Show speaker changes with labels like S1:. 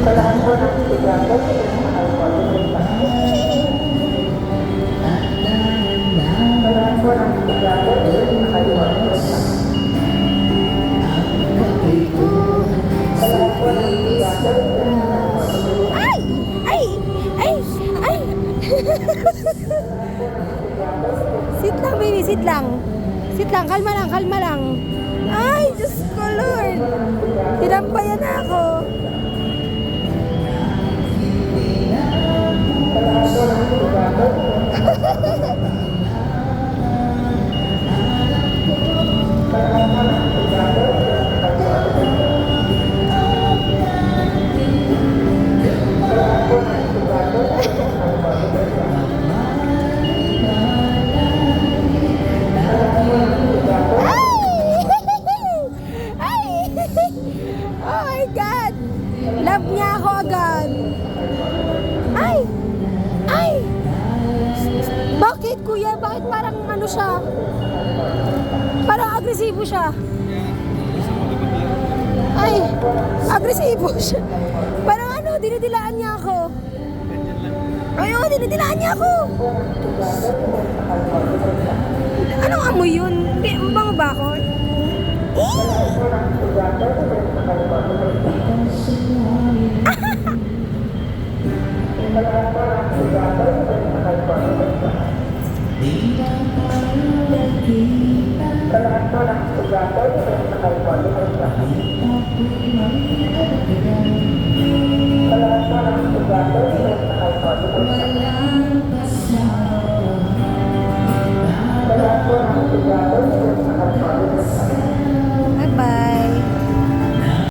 S1: Ay! Ay! Ay! Ay! Sit lang, baby. Sit lang. Sit lang. Kalma lang. Kalma lang. Ay, Diyos ko, Lord. Tinampayan na ako. Ay! Oh my God! Love niya ako agad. Ay! Ay! Bakit, kuya? Bakit parang ano siya? Parang agresibo siya. Ay! Agresibo siya. Parang ano, dinidilaan niya ako. Ayun, dinidilaan niya ako. Anong amoy yun? Bango ba ako?